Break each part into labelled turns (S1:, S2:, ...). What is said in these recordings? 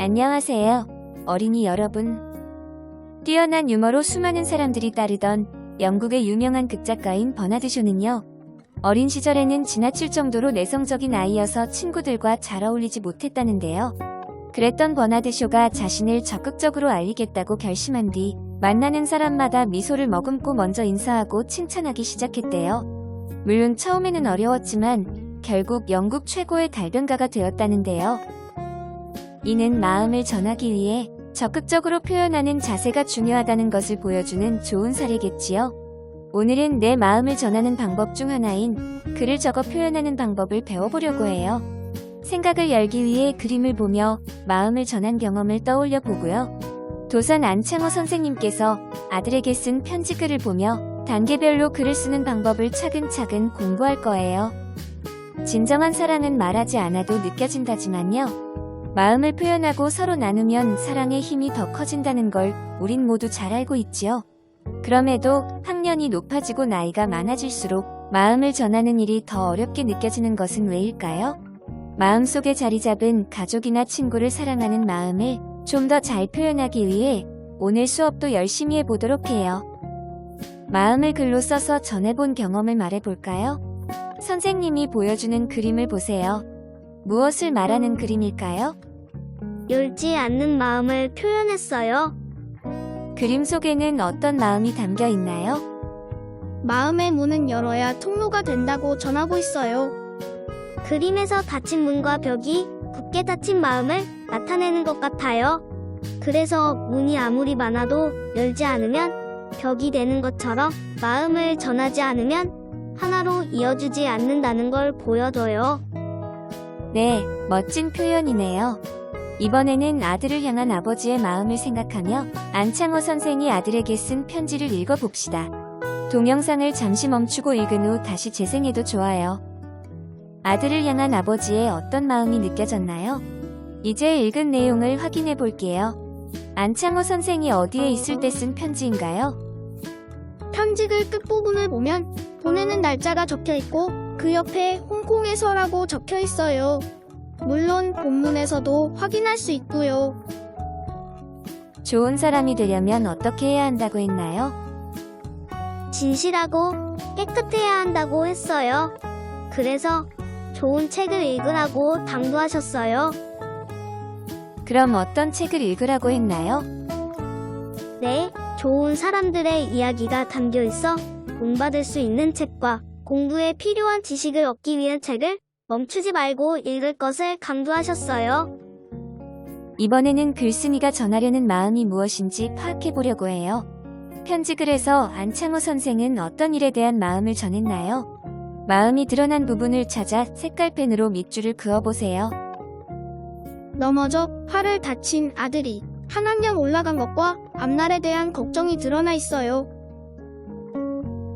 S1: 안녕하세요, 어린이 여러분. 뛰어난 유머로 수많은 사람들이 따르던 영국의 유명한 극작가인 버나드 쇼는요, 어린 시절에는 지나칠 정도로 내성적인 아이여서 친구들과 잘 어울리지 못했다는데요. 그랬던 버나드 쇼가 자신을 적극적으로 알리겠다고 결심한 뒤 만나는 사람마다 미소를 머금고 먼저 인사하고 칭찬하기 시작했대요. 물론 처음에는 어려웠지만 결국 영국 최고의 달변가가 되었다는데요. 이는 마음을 전하기 위해 적극적으로 표현하는 자세가 중요하다는 것을 보여주는 좋은 사례겠지요. 오늘은 내 마음을 전하는 방법 중 하나인 글을 적어 표현하는 방법을 배워보려고 해요. 생각을 열기 위해 그림을 보며 마음을 전한 경험을 떠올려 보고요. 도산 안창호 선생님께서 아들에게 쓴 편지글을 보며 단계별로 글을 쓰는 방법을 차근차근 공부할 거예요. 진정한 사랑은 말하지 않아도 느껴진다지만요, 마음을 표현하고 서로 나누면 사랑의 힘이 더 커진다는 걸 우린 모두 잘 알고 있지요. 그럼에도 학년이 높아지고 나이가 많아질수록 마음을 전하는 일이 더 어렵게 느껴지는 것은 왜일까요? 마음속에 자리 잡은 가족이나 친구를 사랑하는 마음을 좀 더 잘 표현하기 위해 오늘 수업도 열심히 해보도록 해요. 마음을 글로 써서 전해본 경험을 말해볼까요? 선생님이 보여주는 그림을 보세요. 무엇을 말하는 그림일까요?
S2: 열지 않는 마음을 표현했어요.
S1: 그림 속에는 어떤 마음이 담겨 있나요?
S3: 마음의 문은 열어야 통로가 된다고 전하고 있어요.
S2: 그림에서 닫힌 문과 벽이 굳게 닫힌 마음을 나타내는 것 같아요. 그래서 문이 아무리 많아도 열지 않으면 벽이 되는 것처럼 마음을 전하지 않으면 하나로 이어주지 않는다는 걸 보여줘요.
S1: 네, 멋진 표현이네요. 이번에는 아들을 향한 아버지의 마음을 생각하며 안창호 선생이 아들에게 쓴 편지를 읽어봅시다. 동영상을 잠시 멈추고 읽은 후 다시 재생해도 좋아요. 아들을 향한 아버지의 어떤 마음이 느껴졌나요? 이제 읽은 내용을 확인해 볼게요. 안창호 선생이 어디에 있을 때 쓴 편지인가요?
S3: 편지글 끝부분을 보면 보내는 날짜가 적혀있고 그 옆에 홍콩에서라고 적혀있어요. 물론 본문에서도 확인할 수 있고요.
S1: 좋은 사람이 되려면 어떻게 해야 한다고 했나요?
S2: 진실하고 깨끗해야 한다고 했어요. 그래서 좋은 책을 읽으라고 당부하셨어요.
S1: 그럼 어떤 책을 읽으라고 했나요?
S2: 네, 좋은 사람들의 이야기가 담겨 있어 본받을 수 있는 책과 공부에 필요한 지식을 얻기 위한 책을 멈추지 말고 읽을 것을 강조하셨어요.
S1: 이번에는 글쓴이가 전하려는 마음이 무엇인지 파악해 보려고 해요. 편지글에서 안창호 선생은 어떤 일에 대한 마음을 전했나요? 마음이 드러난 부분을 찾아 색깔펜으로 밑줄을 그어보세요.
S3: 넘어져 팔을 다친 아들이 한 학년 올라간 것과 앞날에 대한 걱정이 드러나 있어요.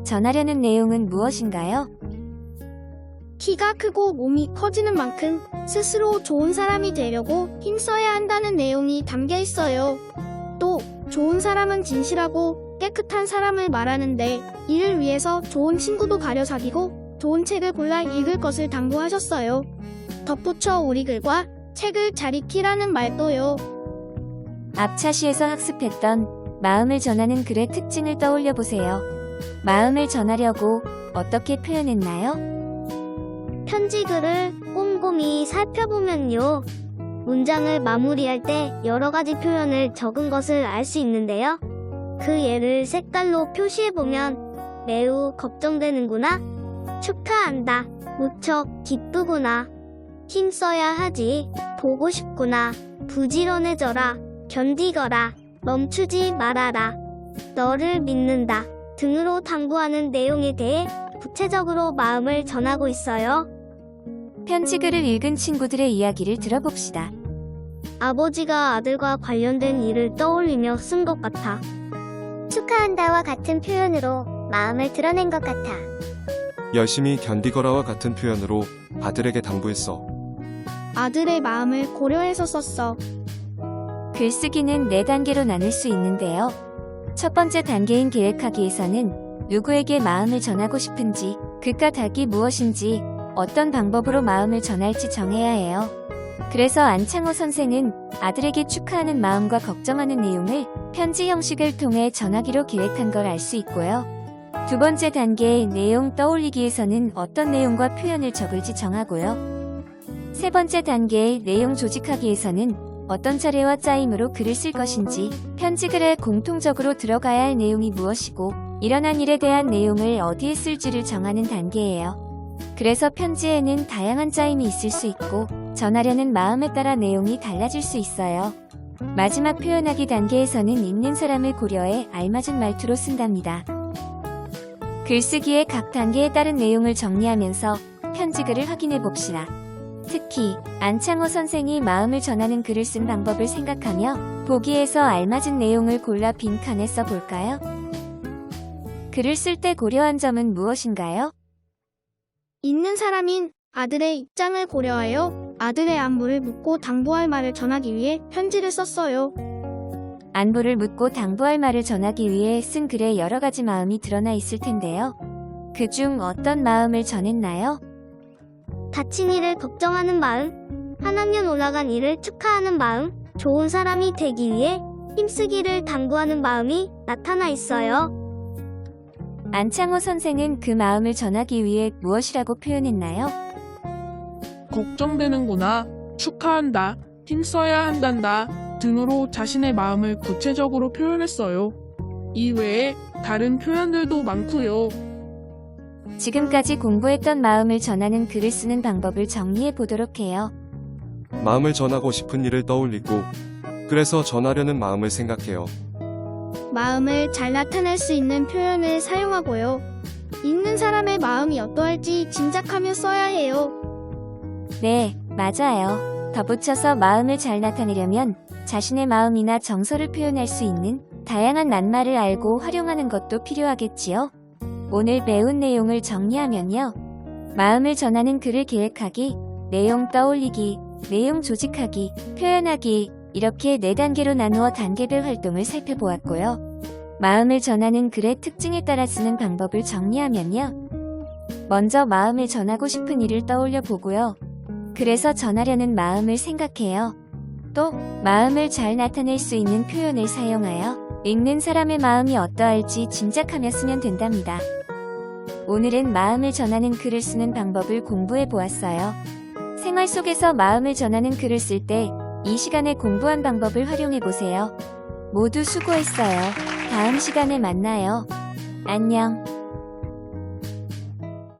S1: 전하려는 내용은 무엇인가요?
S3: 키가 크고 몸이 커지는 만큼 스스로 좋은 사람이 되려고 힘써야 한다는 내용이 담겨 있어요. 또 좋은 사람은 진실하고 깨끗한 사람을 말하는데 이를 위해서 좋은 친구도 가려 사귀고 좋은 책을 골라 읽을 것을 당부하셨어요. 덧붙여 우리 글과 책을 잘 익히라는 말도요.
S1: 앞차시에서 학습했던 마음을 전하는 글의 특징을 떠올려 보세요. 마음을 전하려고 어떻게 표현했나요?
S2: 편지글을 꼼꼼히 살펴보면요, 문장을 마무리할 때 여러 가지 표현을 적은 것을 알 수 있는데요. 그 예를 색깔로 표시해보면 매우 걱정되는구나, 축하한다, 무척 기쁘구나, 힘써야 하지, 보고 싶구나, 부지런해져라, 견디거라, 멈추지 말아라, 너를 믿는다 등으로 당부하는 내용에 대해 구체적으로 마음을 전하고 있어요.
S1: 편지글을 읽은 친구들의 이야기를 들어봅시다.
S2: 아버지가 아들과 관련된 일을 떠올리며 쓴 것 같아. 축하한다와 같은 표현으로 마음을 드러낸 것 같아.
S4: 열심히 견디거라와 같은 표현으로 아들에게 당부했어.
S3: 아들의 마음을 고려해서 썼어.
S1: 글쓰기는 4단계로 나눌 수 있는데요. 첫 번째 단계인 계획하기에서는 누구에게 마음을 전하고 싶은지, 그깟 닭이 무엇인지, 어떤 방법으로 마음을 전할지 정해야 해요. 그래서 안창호 선생은 아들에게 축하하는 마음과 걱정하는 내용을 편지 형식을 통해 전하기로 계획한 걸 알 수 있고요. 두 번째 단계의 내용 떠올리기에서는 어떤 내용과 표현을 적을지 정하고요. 세 번째 단계의 내용 조직하기에서는 어떤 차례와 짜임으로 글을 쓸 것인지, 편지글에 공통적으로 들어가야 할 내용이 무엇이고, 일어난 일에 대한 내용을 어디에 쓸지를 정하는 단계예요. 그래서 편지에는 다양한 짜임이 있을 수 있고, 전하려는 마음에 따라 내용이 달라질 수 있어요. 마지막 표현하기 단계에서는 읽는 사람을 고려해 알맞은 말투로 쓴답니다. 글쓰기의 각 단계에 따른 내용을 정리하면서 편지글을 확인해 봅시다. 특히 안창호 선생이 마음을 전하는 글을 쓴 방법을 생각하며 보기에서 알맞은 내용을 골라 빈칸에 써볼까요? 글을 쓸 때 고려한 점은 무엇인가요?
S3: 있는 사람인 아들의 입장을 고려하여 아들의 안부를 묻고 당부할 말을 전하기 위해 편지를 썼어요.
S1: 안부를 묻고 당부할 말을 전하기 위해 쓴 글에 여러 가지 마음이 드러나 있을 텐데요. 그중 어떤 마음을 전했나요?
S2: 다친 이를 걱정하는 마음, 한 학년 올라간 이를 축하하는 마음, 좋은 사람이 되기 위해 힘쓰기를 당부하는 마음이 나타나 있어요.
S1: 안창호 선생은 그 마음을 전하기 위해 무엇이라고 표현했나요?
S5: 걱정되는구나, 축하한다, 힘써야 한단다 등으로 자신의 마음을 구체적으로 표현했어요. 이 외에 다른 표현들도 많고요.
S1: 지금까지 공부했던 마음을 전하는 글을 쓰는 방법을 정리해 보도록 해요.
S4: 마음을 전하고 싶은 일을 떠올리고, 그래서 전하려는 마음을 생각해요.
S3: 마음을 잘 나타낼 수 있는 표현을 사용하고요. 읽는 사람의 마음이 어떠할지 짐작하며 써야 해요.
S1: 네, 맞아요. 덧붙여서 마음을 잘 나타내려면 자신의 마음이나 정서를 표현할 수 있는 다양한 낱말을 알고 활용하는 것도 필요하겠지요. 오늘 배운 내용을 정리하면요. 마음을 전하는 글을 계획하기, 내용 떠올리기, 내용 조직하기, 표현하기, 이렇게 4단계로 나누어 단계별 활동을 살펴보았고요. 마음을 전하는 글의 특징에 따라 쓰는 방법을 정리하면요. 먼저 마음을 전하고 싶은 일을 떠올려 보고요. 그래서 전하려는 마음을 생각해요. 또 마음을 잘 나타낼 수 있는 표현을 사용하여 읽는 사람의 마음이 어떠할지 짐작하며 쓰면 된답니다. 오늘은 마음을 전하는 글을 쓰는 방법을 공부해 보았어요. 생활 속에서 마음을 전하는 글을 쓸 때 이 시간에 공부한 방법을 활용해 보세요. 모두 수고했어요. 다음 시간에 만나요. 안녕.